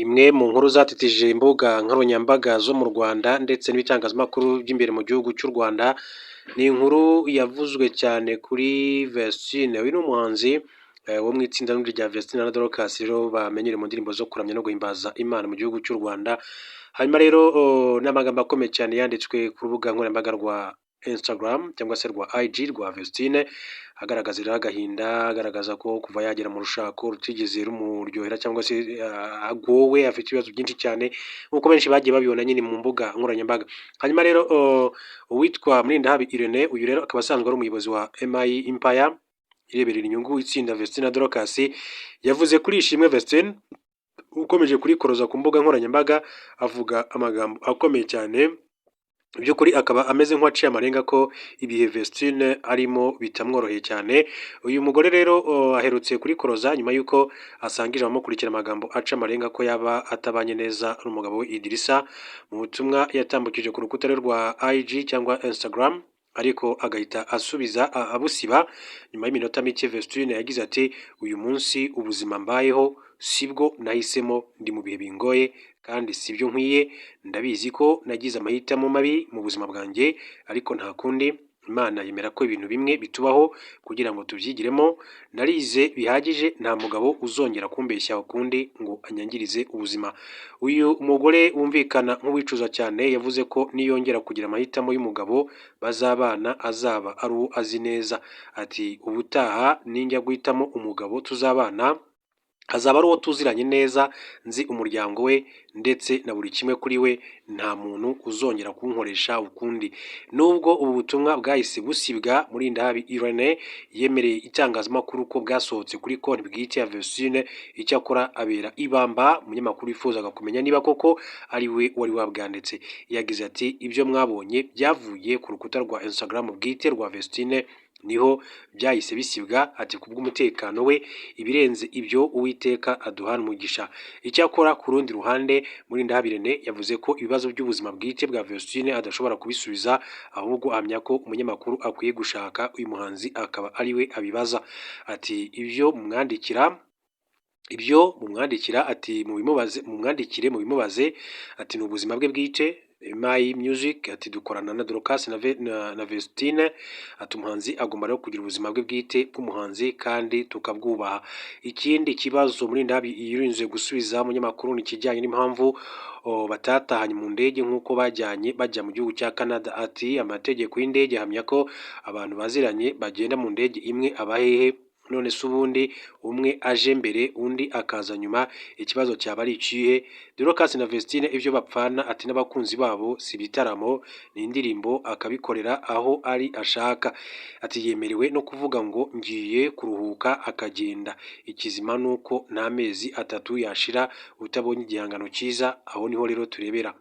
Imwe mu nkuru zatetije imbuga nkoranyambaga zo mu Rwanda ndetse n'ibitangazamakuru by'imbere mu gihugu cy'u Rwanda, ni inkuru yavuzwe cyane kuri Vestine. Uyu ni umuhanzi wo mu itsinda rya Vestine na Dorcas rero bamenyere mu ndirimbo zo kuramya no guhimbaza Imana mu gihugu cy'u Rwanda. Hanyuma rero n'amagambo akomeye cyane yanditswe ku rubuga nkoranyambaga rwa Instagram cyangwa se rwa IG rwa Vestine, agaragaza rero agahinda, agaragaza ko kuva yagera mu rushako rutigeze rumuryohera cyangwa se agowe, afite ibibazo byinshi cyane nk'uko benshi bagiye babibona nyine mu mbuga nkoranyambaga. Hanyuma rero uwitwa Mulindahabi Irene, uyu rero akaba asanzwe ari umuyobozi wa MI Empire ireberera inyungu itsinda Vestine na Dorcas, yavuze kuri Ishimwe Vestine ukomeje kurikoroza ku mbuga nkoranyambaga, avuga amagambo akomeye cyane. By'ukuri akaba ameze nk'uwaciye amarenga ko ibihe Vestine arimo bitamworoheye cyane. Uyu mugore rero aherutse kurikoroza nyuma y'uko asangije abamukurikira amagambo aca amarenga ko yaba atabanye neza n'umugabo we Idrissa. Mu butumwa yatambukije ku rukuta rwa IG cyangwa Instagram, ariko agahita asubiza abusiba nyuma y'iminota mike. Vestine yagize ati uyu munsi ubuzima mbayeho sibwo nahisemo, ndi mu bihe bingoye kandi sibyo nkwiye. Ndabizi ko nagize amahitamo mabi mu buzima bwanjye, ariko nta kundi. Imana yemera ko ibintu bimwe bitubaho kugira ngo tubyigiremo. Narize bihagije, nta mugabo uzongera kumbeshya ukundi ngo anyangirize ubuzima. Uyu mugore wumvikana nk'uwicuza cyane yavuze ko niyongera kugira amahitamo y'umugabo bazabana azaba ari uwo azi neza. Ati ubutaha ninjya guhitamo umugabo tuzabana azaba ari uwo tuziranye neza, nzi umuryango we ndetse na buri kimwe kuri we, nta muntu uzongera kunkoresha ukundi. Nubwo ubu butumwa bwahise busibwa, Mulindahabi Irene yemereye itangazamakuru ko bwasohotse kuri konti bwite ya Vestine. Icyakora abera ibamba umunyamakuru wifuzaga kumenya niba koko ari we wari wabwanditse. Yagize ati ibyo mwabonye byavuye ku rukuta rwa Instagram bwite rwa Vestine, niho byahise bisibwa. Ati kubw'umutekano we ibirenze ibyo Uwiteka aduhana umugisha. Icyakora ku rundi ruhande, Mulindahabi Irene yavuze ko ibibazo by'ubuzima bwite bwa Vestine adashobora kubisubiza, ahubwo ahamya ko umunyamakuru akwiye gushaka uyu muhanzi akaba ari we abibaza. Ati ibyo mumwandikira ati mumwandikire mubimubaze. Ati ni ubuzima bwe bwite. My Music ati dukorana na Dorcas na Vestine. Ati umuhanzi agomba rero kugira ubuzima bwe bwite bw'umuhanzi kandi tukabwubaha. Ikindi kibazo Mulindahabi yirinze gusubiza umunyamakuru ni ikijyanye n'impamvu batatahanye mu ndege nk'uko bajya mu gihugu cya Canada. Ati amategeko y'indege ahamya ko abantu baziranye bagenda mu ndege imwe. Abahehe none se ubundi umwe aje mbere undi akaza nyuma, ikibazo cyaba ari ikihe? Dorcas na Vestine ibyo bapfana ati n'abakunzi babo si ibitaramo, ni indirimbo akabikorera aho ari ashaka. Ati yemerewe no kuvuga ngo ngiye kuruhuka akagenda. Ikizima nuko nta mezi 3 yashira utabonye igihangano cyiza. Aho niho rero turebera.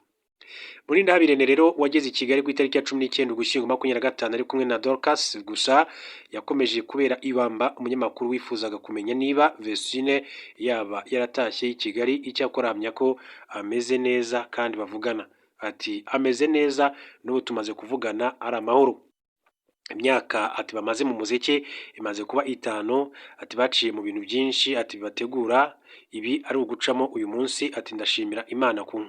Mulindahabi Irene rero wageze i Kigali ku itariki ya 19 Ugushyingo 2025 ari kumwe na Dorcas, gusa yakomeje kubera ibamba umunyamakuru wifuzaga kumenya niba Vestine yaba yaratashye i Kigali. Icyakora ahamya ko ameze neza kandi bavugana. Ati ameze neza n'ubu tumaze kuvugana ari amahoro. Imyaka ati bamaze mu muziki imaze kuba 5. Ati baciye mu bintu byinshi, ati bategura ibi ari ugucamo uyu munsi. Ati ndashimira Imana ku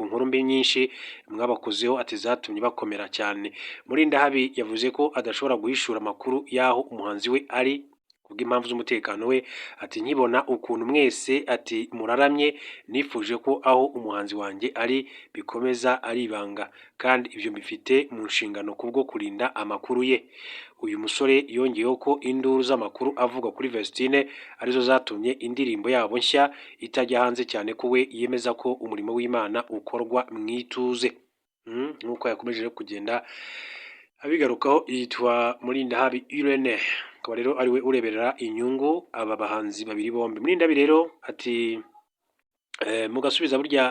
nkuru mbi nyinshi mwabakozeho, ati zatumye bakomera cyane. Mulindahabi yavuze ko adashobora guhishura amakuru y'aho umuhanzi we ari kubw'impamvu z'umutekano we. Ati nkibona ukuntu mwese ati muraramye, nifuje ko aho umuhanzi wanjye ari bikomeza ari ibanga, kandi ibyo mbifite mu nshingano kubwo kurinda amakuru ye. Uyu musore yongeyeho ko induru z'amakuru avuga kuri Vestine arizo zatumye indirimbo yabo nshya itajya hanze, cyane ko we yemeza ko umurimo w'Imana ukorwa mu ituze. Nk'uko yakomeje kugenda abigarukaho, yitwa Mulindahabi Irene, akaba rero ariwe ureberera inyungu aba bahanzi babiri bombi. Mulindahabi rero ati mugasubiza burya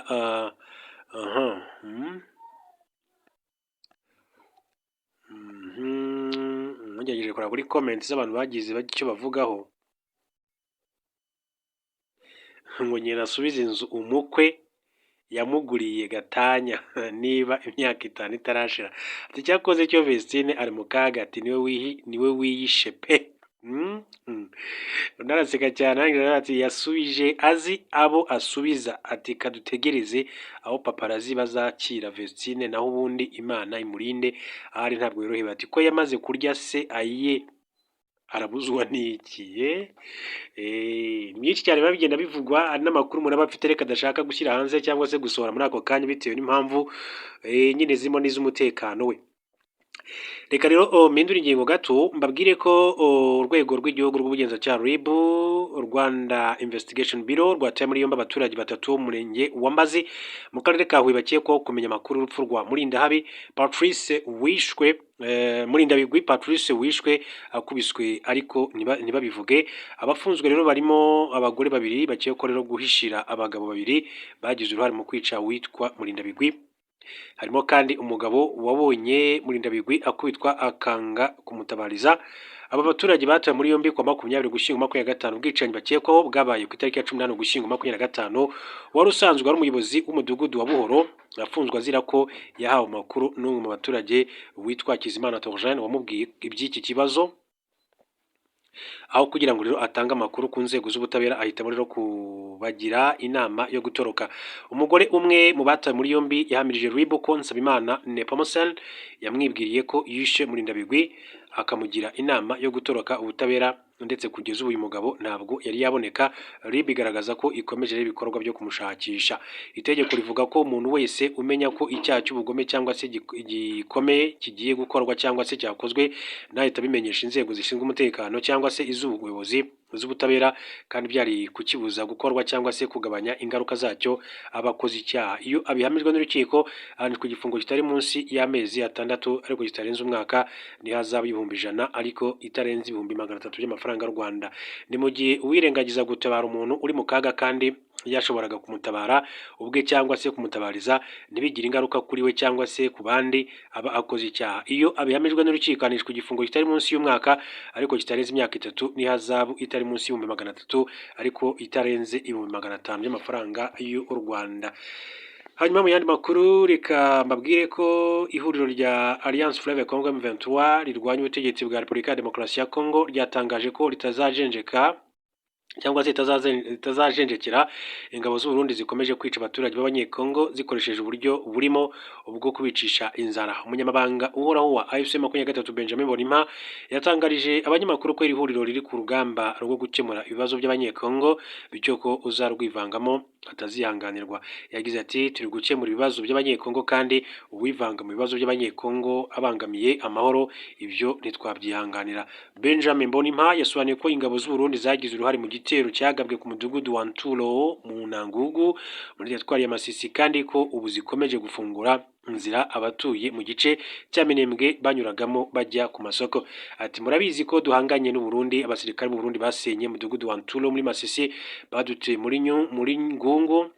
mugerageje kureba kuri comments z'abantu bagize icyo bavugaho ngo nyina asubize inzu umukwe yamuguriye gatanya niba imyaka 5 itarashira. Ati cyakoze cyo Vestine ari mu kaga. Ati niwe wiyishe pe. Naraseka cyane ati yasubije azi abo asubiza ati kadutegereze aho paparazi bazakira Vestine naho ubundi Imana imurinde ahari ntabwo yorohewe ati ko yamaze kurya se aye arabuzwa n'iki myinshi cyane biba bigenda bivugwa ari n'amakuru umuntu aba afite reka adashaka gushyira hanze cyangwa se gusohora muri ako kanya bitewe n'impamvu nyine zirimo n'iz'umutekano we. Reka rero mpindura ingingo gato mbabwire ko urwego rw'igihugu rw'ubugenzacyaha RIB Rwanda Investigation Bureau rwataye muri yombi abaturage batatu b'umurenge wa Mbazi mu karere ka Huye bakekwaho kumenya amakuru y'urupfu rwa Murindahabi Patrice wishwe Murindabigwi Patrice wishwe akubiswe ariko ntibabivuge. Abafunzwe rero barimo abagore babiri bakekwaho rero guhishira abagabo babiri bagize uruhare mu kwica witwa Murindabigwi. Harimo kandi umugabo wabonye Murindabigwi akubitwa akanga kumutabariza. Aba baturage batawe muri yombi kwa 20 Ugushyingo 2025 ubwicanyi bakekwaho bwabaye ku itariki ya 18 Ugushyingo 2025 wari usanzwe ari umuyobozi w'umudugudu wa Buhoro afunzwe azira ko yahawe amakuru n'umwe mu baturage witwa Kizimana Torjane wamubwiye iby'iki kibazo. Aho kugira ngo rero atange amakuru ku nzego z'ubutabera ahitamo rero kubagira inama yo gutoroka. Umugore umwe mu batawe muri yombi yahamirije RIB ko Nsabimana Nepomuscène yamwibwiriye ko yishe Murindabigwi akamugira inama yo gutoroka ubutabera ndetse kugeza ubu uyu mugabo ntabwo yari yaboneka. RIB igaragaza ko ikomeje ibikorwa byo kumushakisha. Itegeko rivuga ko umuntu wese umenya ko icyaha cy'ubugome cyangwa se gikomeye kigiye gukorwa cyangwa se cyakozwe nahita bimenyesha inzego zishinzwe umutekano cyangwa se iz'ubuyobozi z'ubutabera kandi byari kukibuza gukorwa cyangwa se kugabanya ingaruka zacyo abakoze icyaha. Iyo abihamijwe n'urukiko ahanishwa igifungo kitari munsi y'amezi 6 ariko kitarenze umwaka nihazaba 100,000 ariko itarenze 300 by'amafaranga y'u Rwanda. Ni mu gihe uwirengagiza gutabara umuntu uri mu kaga kandi yashoboraga kumutabara ubwe cyangwa se kumutabariza ntibigire ingaruka kuri we cyangwa se ku bandi aba akoze icyaha. Iyo abihamijwe n'urukiko ahanishwa igifungo kitari munsi y'umwaka ariko kitarenze imyaka 3 n'ihazabu itari munsi y'300 ariko itarenze 500 by'amafaranga y'u Rwanda. Hanyuma mu yandi makuru reka mbabwire ko ihuriro rya Alliance Fleuve Congo M23 rirwanya ubutegetsi bwa Repubulika ya Demokarasi ya Congo ryatangaje ko ritazajenjeka cyangwa se itazajenjekera ingabo z'u Burundi zikomeje kwica abaturage b'abanyekongo zikoresheje uburyo burimo ubwo kubicisha inzara. Umunyamabanga uhoraho wa AFC 23 Benjamin Bonima yatangarije abanyamakuru ko iri huriro riri ku rugamba rwo gukemura ibibazo by'abanyekongo bityo ko uzarwivangamo atazihanganirwa. Yagize ati turi gukemura ibibazo by'abanyekongo kandi uwivanga mu bibazo by'abanyekongo abangamiye amahoro ibyo ntitwabyihanganira. Benjamin Bonima yasobanuye ko ingabo z'u Burundi zagize uruhare mu gitero cyagabwe ku mudugudu wa Nturo mu Nangugu muri teritwari ya Masisi kandi ko ubu zikomeje gufungura inzira abatuye mu gice cya Minembwe banyuragamo bajya ku masoko. Ati murabizi ko duhanganye n'u Burundi, abasirikare b'u Burundi basenye mudugudu wa Nturo muri Masisi badutse muri Ngungu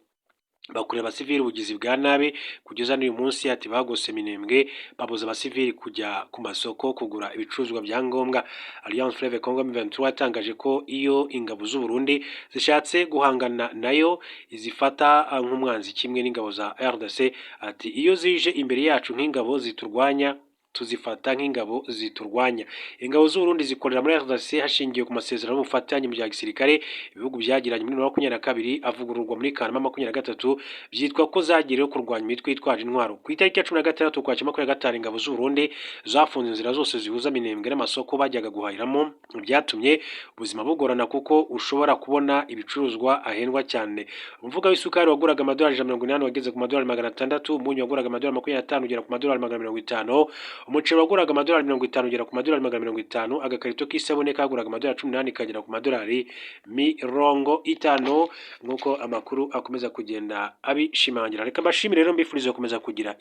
bakureba abasivili ubugizi bwa nabi kugeza n'uyu munsi. Ati bagose Minembwe babuza abasivili kujya ku masoko kugura ibicuruzwa bya ngombwa. Alliance Fleuve Congo M23 yatangaje ko iyo ingabo z'u Burundi zishatse guhangana nayo izifata nk'umwanzi kimwe n'ingabo za RDC. Ati iyo zije imbere yacu nk'ingabo ziturwanya tuzifata nk'ingabo ziturwanya. Ingabo z'u Burundi zikorera muri RDC hashingiye ku masezerano y'ubufatanye mu bya gisirikare ibihugu byagiranye muri 2022 avugururwa muri Kanama 2023 byitwa ko zagireyo kurwanya imitwe yitwaje intwaro. Ku itariki ya 16 Ukwakira 2025 ingabo z'u Burundi zafunze inzira zose zihuza Minembwe n'amasoko bajyaga guhahiramo byatumye ubuzima bugorana kuko ushobora kubona ibicuruzwa ahendwa cyane. Umuvuga w'isukari waguraga amadolari 180 wageze ku madolari 600, umunyu waguraga amadolari 25 ugera ku madolari 150, umuceri waguraga amadolari 50 ugera ku madolari 150, agakarito k'isabune kaguraga amadolari 18 kagera ku madolari 50 nk'uko amakuru akomeza kugenda abishimangira. Reka mbashimire rero mbifurize gukomeza kugira